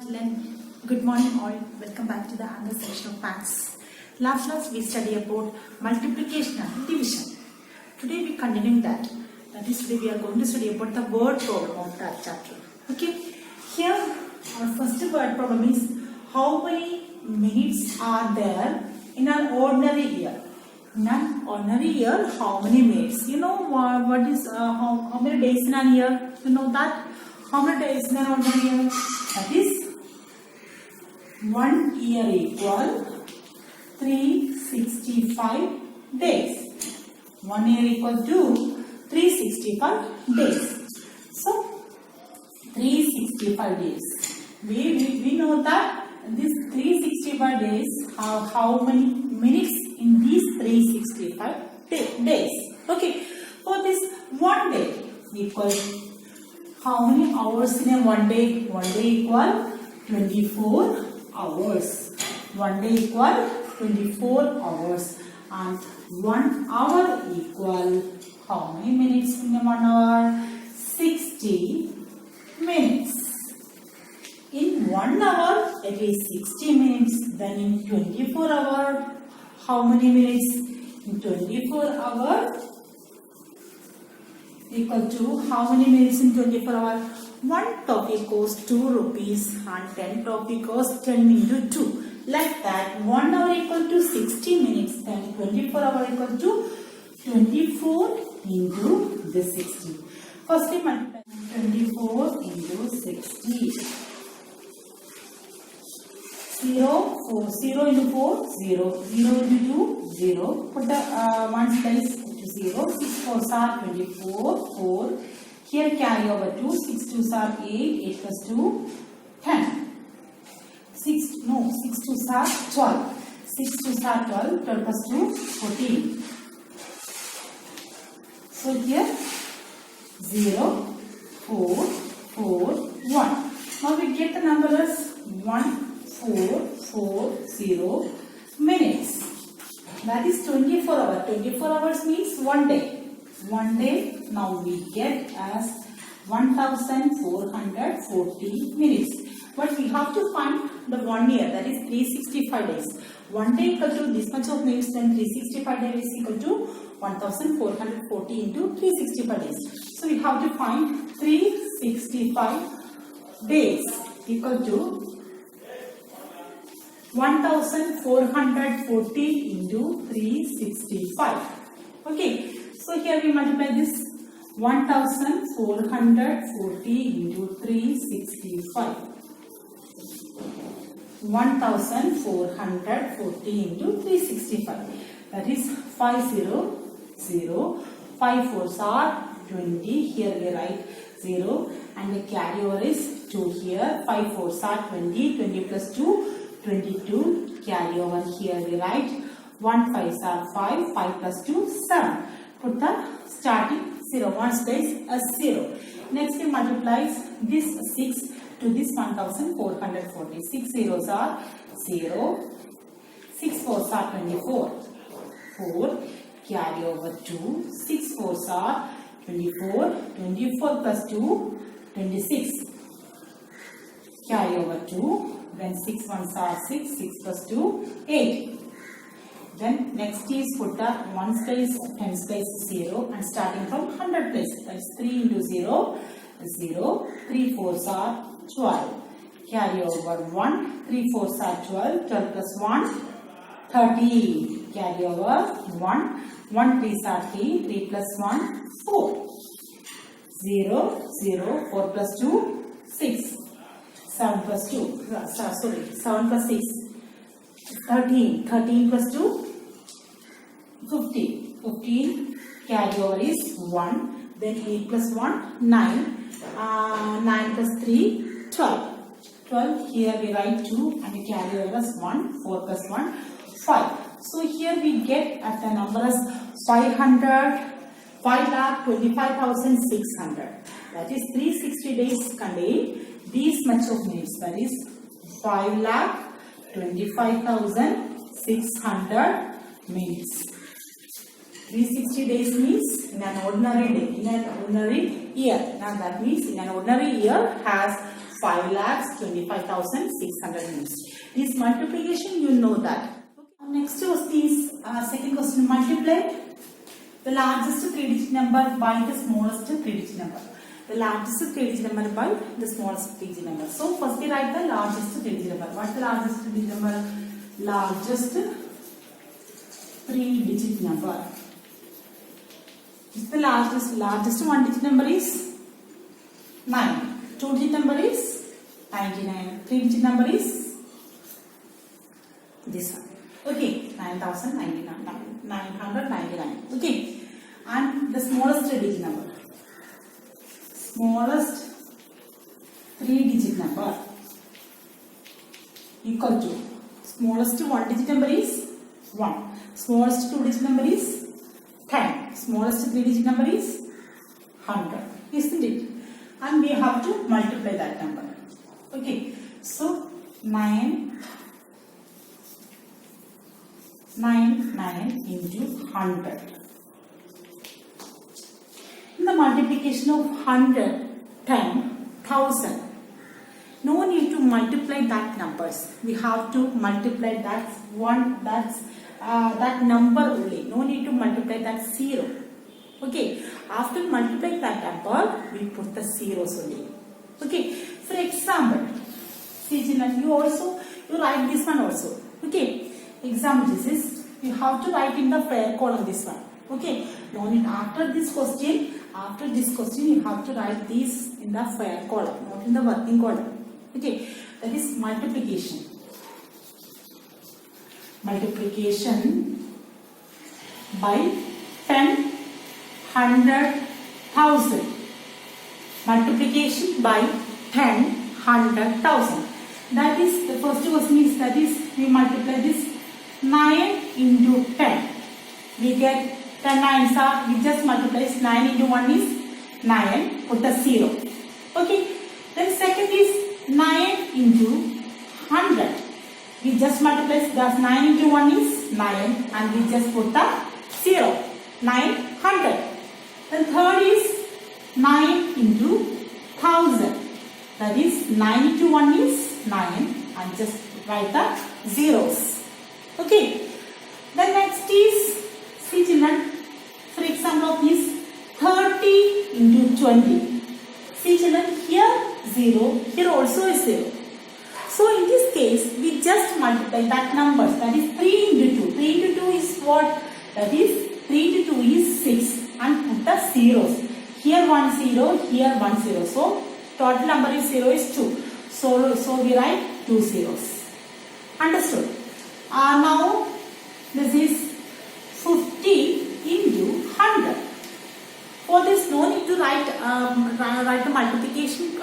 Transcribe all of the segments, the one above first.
children. Good morning all. Welcome back to the another section of maths. Last class we studied about multiplication and division. Today we continuing that. That is, today we are going to study about the word problem of that chapter. Okay. Here our first word problem is how many minutes are there in an ordinary year. In an ordinary year, how many minutes? You know what is how many days in a year? You know that? How many days in an ordinary year? That is 1 year equal 365 days. 1 year equal to 365 days. So 365 days. We know that this 365 days have how many minutes in these 365 days. Okay. For this 1 day equal how many hours in a 1 day? 1 day equal 24 hours. 1 day equal 24 hours. And 1 hour equal how many minutes in a 1 hour? 60 minutes. In 1 hour it is 60 minutes. Then in 24 hours how many minutes? In 24 hours equal to how many minutes in 24 hours? 1 toffee costs 2 rupees and 10 toffee costs 10 into 2. Like that, 1 hour equal to 60 minutes, then 24 hours equal to 24 into the 60. Firstly, multiply 24 into 60. 0, 4, 0 into 4, 0, 0 into 2, 0. Put the ones place to 0. 6 4s are 24, 4. Here carry over 2, 6 2s are 8, 8 plus 2, 10. 6 2s are 12. 6 2s are 12, 12 plus 2, 14. So here 0, 4, 4, 1. Now we get the number as 1, 4, 4, 0 minutes. That is 24 hours. 24 hours means 1 day. 1 day now we get as 1440 minutes. But we have to find the 1 year, that is 365 days. 1 day equal to this much of minutes, then 365 days is equal to 1440 into 365 days. So we have to find 365 days equal to 1440 into 365. Okay. So here we multiply this 1440 into 365. 1440 into 365. That is 500. 5 4s are 20. Here we write 0 and the carryover is 2 here. 5 4s are 20. 20 plus 2, 22. Carryover here we write 1 5s are 5. 5 plus 2, 7. Put the starting 0. 1 place as 0. Next we multiplies this 6 to this 1440. 6 zeros are 0. 6 4s are 24. 4. Carry over 2. 6 4s are 24. 24 plus 2, 26. Carry over 2. Then 6 1s are 6. 6 plus 2, 8. Then next is put the 1's place, 10's place 0 and starting from 100 place. That is 3 into 0, 0. 3 4s are 12. Carry over 1. 3 4s are 12. 12 plus 1, 13. Carry over 1. 1 3s are 3. 3 plus 1, 4. 0, 0. 4 plus 2, 6. 7 plus 2. 7 plus 6. 13. 13 plus 2, 15. 15 carry over is 1. Then 8 plus 1, 9. 9 plus 3, 12. 12 here we write 2 and the carry over is 1. 4 plus 1, 5. So here we get at the number as 5,25,600. That is 360 days contain these much of minutes. That is 5,25,600 minutes. 360 days means in an ordinary day, in an ordinary year. Now that means in an ordinary year has 5,25,600 units. This multiplication, you know that. Next was this second question, multiply the largest 3-digit number by the smallest 3-digit number. The largest 3-digit number by the smallest 3-digit number. So first we write the largest 3-digit number. What is the largest 3-digit number? Largest 3-digit number. The largest 1-digit number is 9. 2-digit number is 99. 3-digit number is this one. Okay, 999. Okay, and the smallest 3-digit number. Smallest 3-digit number equal to smallest 1-digit number is 1. Smallest 2-digit number is 10. Smallest 3-digit number is 100. Isn't it? And we have to multiply that number. Okay, so 9 into 100. In the multiplication of 100, 10, 1000. No need to multiply that numbers. We have to multiply that one. That number only. No need to multiply that 0. Okay. After multiplying that number, we put the zeros only. Okay. For example, see children, you write this one also. Okay. Example, this is, you have to write in the fair column this one. Okay. No need, after this question, you have to write these in the fair column, not in the working column. Okay. That is multiplication. Multiplication by 10, 100, 1000. Multiplication by 10, 100, 1000. That is, the first question is, that is, we multiply this 9 into 10. We get 10 nines are, we just multiply 9 into 1 is 9, put the 0. Okay. Then second is 9 into 100. We just multiply, that's 9 into 1 is 9 and we just put the 0. 900. Then third is 9 into 1000. That is 9 into 1 is 9 and just write the zeros. Okay. Then next is, see children, for example of this 30 into 20. See children, here 0, here also is 0. So in this case, we just multiply that numbers. That is 3 into 2. 3 into 2 is what? That is 3 into 2 is 6 and put the zeros. Here 1 0, here 1 0. So total number is 0 is 2. So we write 2 zeros. Understood? Now this is 50 into 100. For this, no need to write the multiplication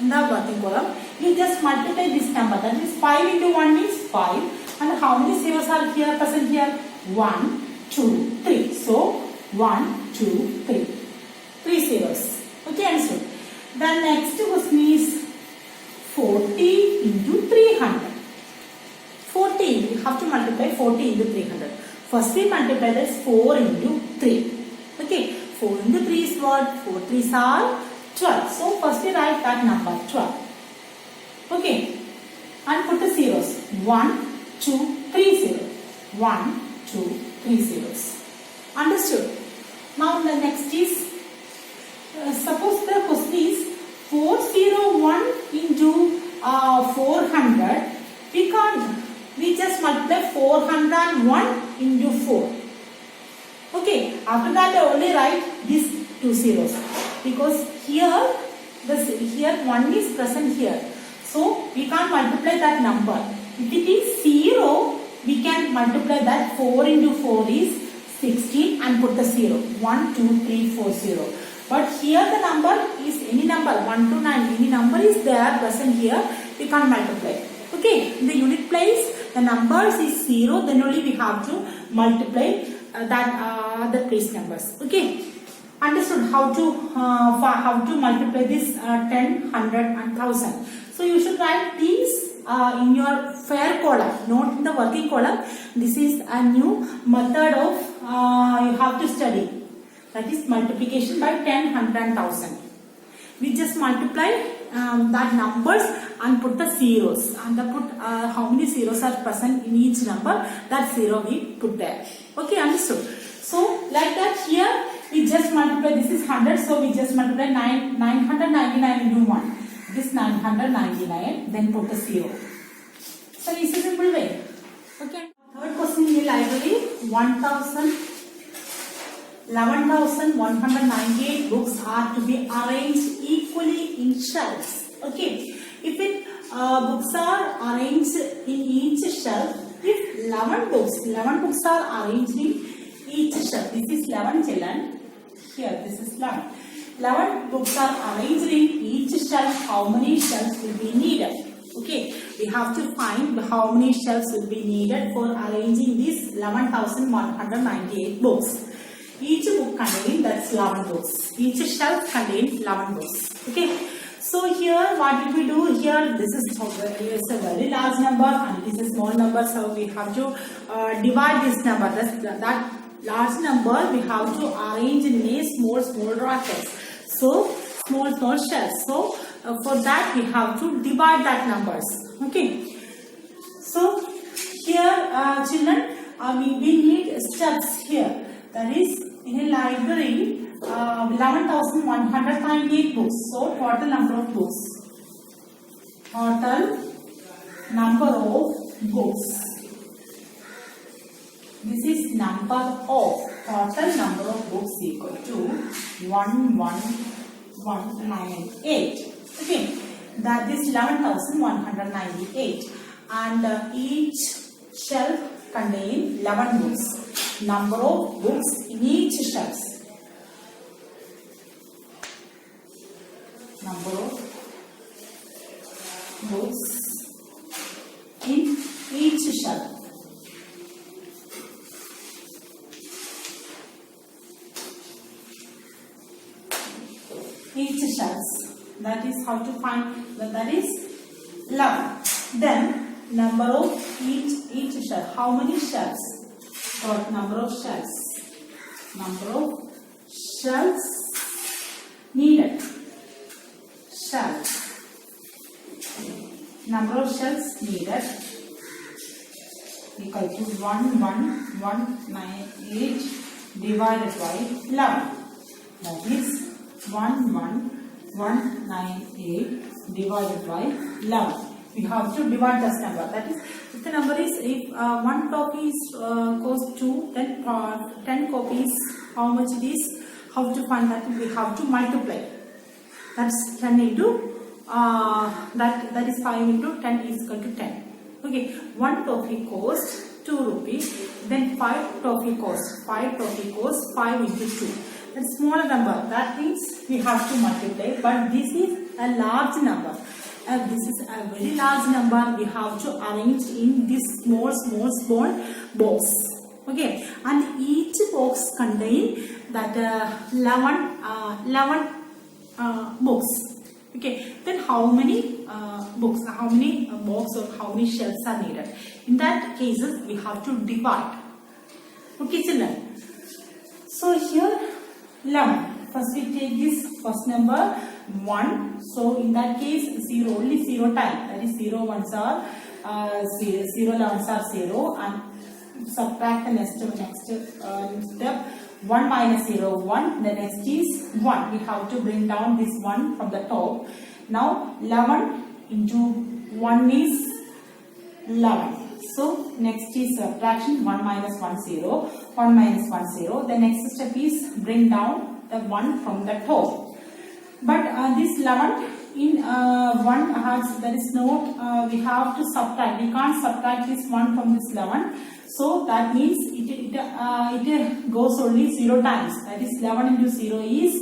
in the working column. You just multiply this number. That is 5 into 1 is 5. And how many zeros are here present here? 1, 2, 3. So 1, 2, 3. 3 zeros. Okay, understood. Then next question is 40 into 300. 40, we have to multiply 40 into 300. First we multiply this 4 into 3. Okay, 4 into 3 is what? 4 3s are 12. So first we write that number 12. Okay, and put the zeros. 1, 2, 3 zeros. 1, 2, 3 zeros. Understood? Now the next is, suppose the question is 401 into 400. We just multiply 401 into 4. Okay, after that I only write these 2 zeros because here 1 is present here. So we can't multiply that number. If it is 0, we can multiply that. 4 into 4 is 16 and put the 0. 1, 2, 3, 4, 0. But here the number is any number, 1 to 9, any number is there present here, we can't multiply. Okay, in the unit place, the numbers is 0, then only we have to multiply the place numbers. Okay, understood how to multiply this 10, 100 and 1000. So you should write these in your fair column, not in the working column. This is a new method of you have to study. That is multiplication by 10, 100 and 1000. We just multiply that numbers and put the zeros, and put how many zeros are present in each number, that zero we put there. Okay, understood? So like that, here we just multiply, this is 100, so we just multiply 999 into 1. This 999, then put a 0. So it's a simple way. Okay. Third question in the library, 11,198 books are to be arranged equally in shelves. Okay. If books are arranged in each shelf, if 11 books are arranged in each shelf. This is 11 children. Here, this is 11. 11 books are arranged in each shelf. How many shelves will be needed? Okay, we have to find how many shelves will be needed for arranging these 11,198 books. Each book contains, that's 11 books. Each shelf contains 11 books. Okay, so here what did we do? Here this is a very large number and this is a small number, so we have to divide this number. That large number we have to arrange in a small brackets. So small shells. So for that we have to divide that numbers. Okay. So here children, we need steps here. That is, in a library 11,198 books. So total number of books. Total number of books. This is number of, total number of books equal to 11,198. Okay, that is 11,198, and each shelf contains 11 books. Number of books in each shelf. Number of books in each shelf. Each shelves. That is how to find, that is 11. Then number of each shelf. How many shelves? Or number of shelves. Number of shelves needed. Shelves. Number of shelves needed equal to 11,198 divided by 11. That is 11,198 divided by 11. We have to divide this number. That is, if the number is, if one copy costs 2, then 10 copies, how much it is? How to find that? We have to multiply. That's 10 into that is 5 into 10 is equal to 10. Okay, one toffee costs 2 rupees. Then 5 toffee costs 5 into 2. A smaller number, that means we have to multiply, but this is a large number. This is a very large number. We have to arrange in this small box. Okay, and each box contain that 11 books. Okay, then how many books, how many box or how many shelves are needed? In that cases, we have to divide. Okay, children. So here 11. First we take this first number 1. So in that case 0, only 0 time. That is 0 ones are 0, 0 11s are 0, and subtract the next step. 1 minus 0, 1. The next is 1. We have to bring down this 1 from the top. Now 11 into 1 is 11. So next is subtraction. 1 minus 1 0. 1 minus 1 0. The next step is bring down the 1 from the top. But this 11 in 1 has, there is no, we have to subtract. We can't subtract this 1 from this 11. So that means it goes only 0 times. That is 11 into 0 is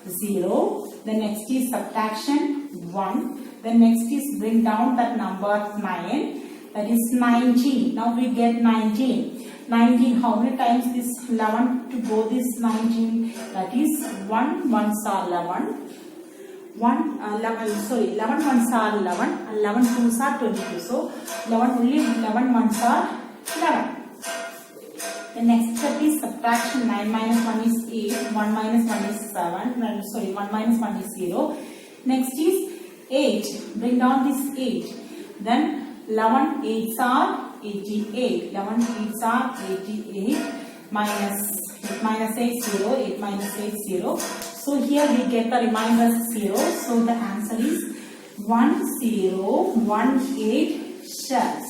0. The next is subtraction 1. The next is bring down that number 9. That is 19. Now we get 19. 19, how many times this 11 to go this 19? That is 1 ones are 11. 11 ones are 11. 11 twos are 22. So 11 ones are 11. The next step is subtraction. 9 minus 1 is 8. 1 minus 1 is 7. 1 minus 1 is 0. Next is 8. Bring down this 8. Then 11 8s are 88. 11 8s are 88. Minus 8 0. 8 minus 8 0. So here we get the remainder 0. So the answer is 1018 shells.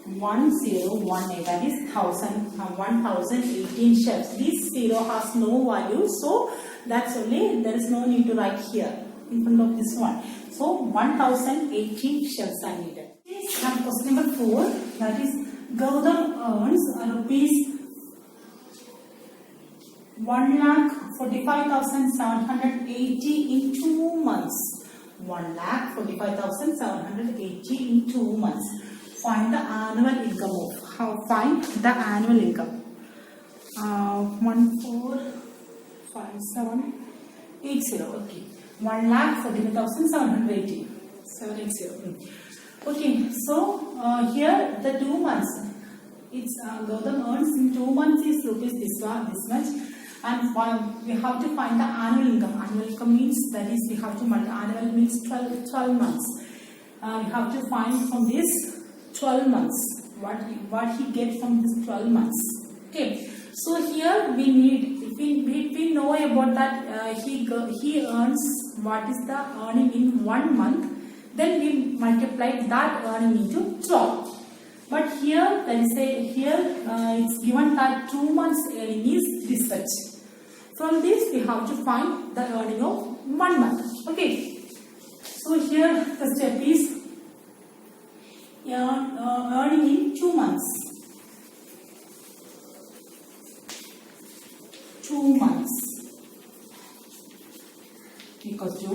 1018, that is 1018 shells. This 0 has no value, so that's only, there is no need to write here in front of this one. So 1018 shells are needed. And question number 4, that is Gautam earns rupees 1,45,780 in 2 months. 1,45,780 in 2 months. Find the annual income of. Find the annual income. 145780. Okay. 1,45,780. 780. Okay. So here the 2 months. It's Gautam earns in 2 months is rupees this much. And we have to find the annual income. Annual income means, that is, we have to multiply. Annual means 12 months. We have to find from this 12 months what he gets from this 12 months. Okay. So here we need, if we know about that he earns what is the earning in 1 month, then we multiply that earning into 12. But here it's given that 2 months earning is this much. From this we have to find the earning of 1 month. Okay. So here the step is earning in 2 months. 2 months equals to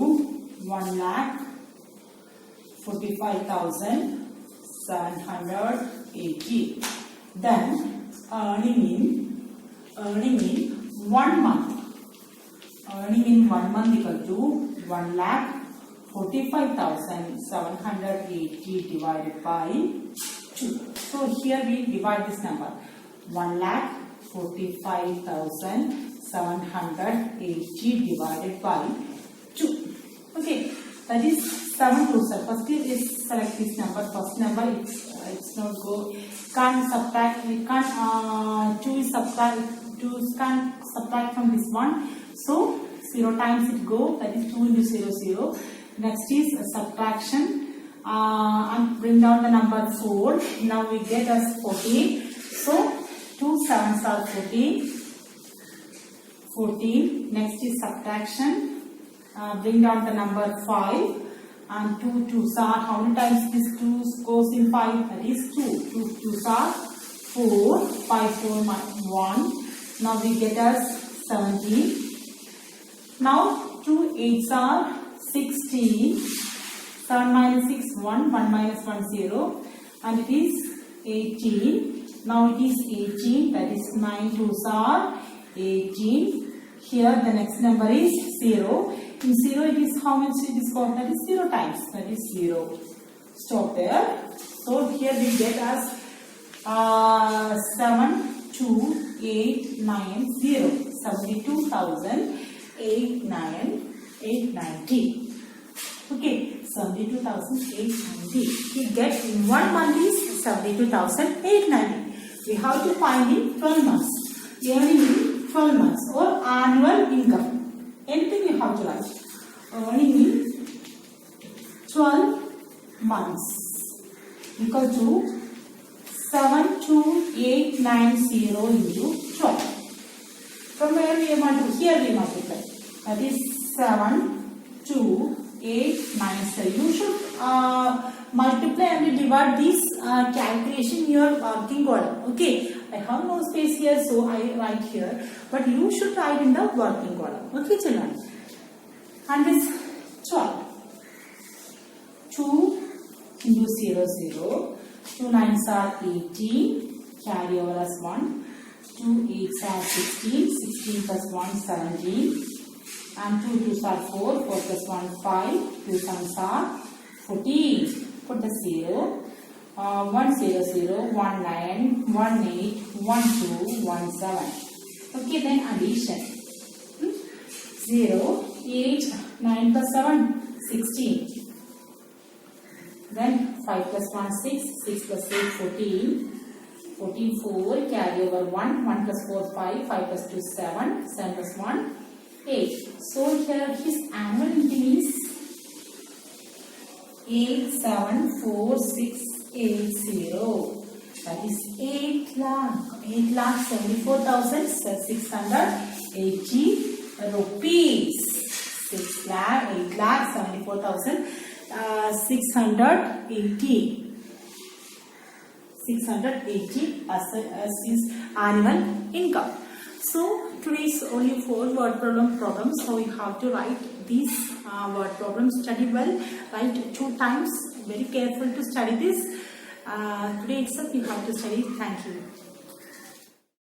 1,45,780. Then earning in 1 month. Earning in 1 month equal to 1,45,780 divided by 2. So here we divide this number. 1,45,780 divided by 2. Okay, that is 7 2s. First is select this number. First number it's not go. Can't subtract. We can't 2 is subtract. 2 can't subtract from this one. So 0 times it go. That is 2 into 0 0. Next is subtraction. And bring down the number 4. Now we get as 14. So 2 7s are 14. 14. Next is subtraction. Bring down the number 5. And 2 2s are, how many times this 2 goes in 5? That is 2. 2 2s are 4. 5 4 1. Now we get as 17. Now 2 8s are 16. 7 minus 6 1. 1 minus 1 0. And it is 18. Now it is 18. That is 9 2s are 18. Here the next number is 0. In 0 it is how much it is called? That is 0 times. That is 0. Stop there. So here we get as 72,890. 72,890. Okay, 72,890. We get in 1 month is 72,890. We have to find in 12 months. Earning in 12 months or annual income. Anything you have to write. Earning in 12 months equal to 72890 into 12. From where we multiply? Here we multiply. That is 72890. You should multiply and divide this calculation in your working column. Okay. I have no space here, so I write here. But you should write in the working column. Okay, children. And this 12. 2 into 0 0. 2 9s are 18. Carry over as 1. 2 8s are 16. 16 plus 1 17. And 2 2s are 4. 4 plus 1 5. 2 7s are 14. Put the 0. 1 0 0, 1 9, 1 8, 1 2, 1 7. Okay, then addition. 0, 8, 9 plus 7, 16. Then 5 plus 1 6, 6 plus 8 14. 14 4, carry over 1, 1 plus 4 5, 5 plus 2 7, 7 plus 1 8. So here his annual income is 874,680. That is 8,74,680 rupees. 680 as his annual income. So today's only 4 word problems. So you have to write these word problems. Study well. Write 2 times. Very careful to study this. Today itself you have to study. Thank you.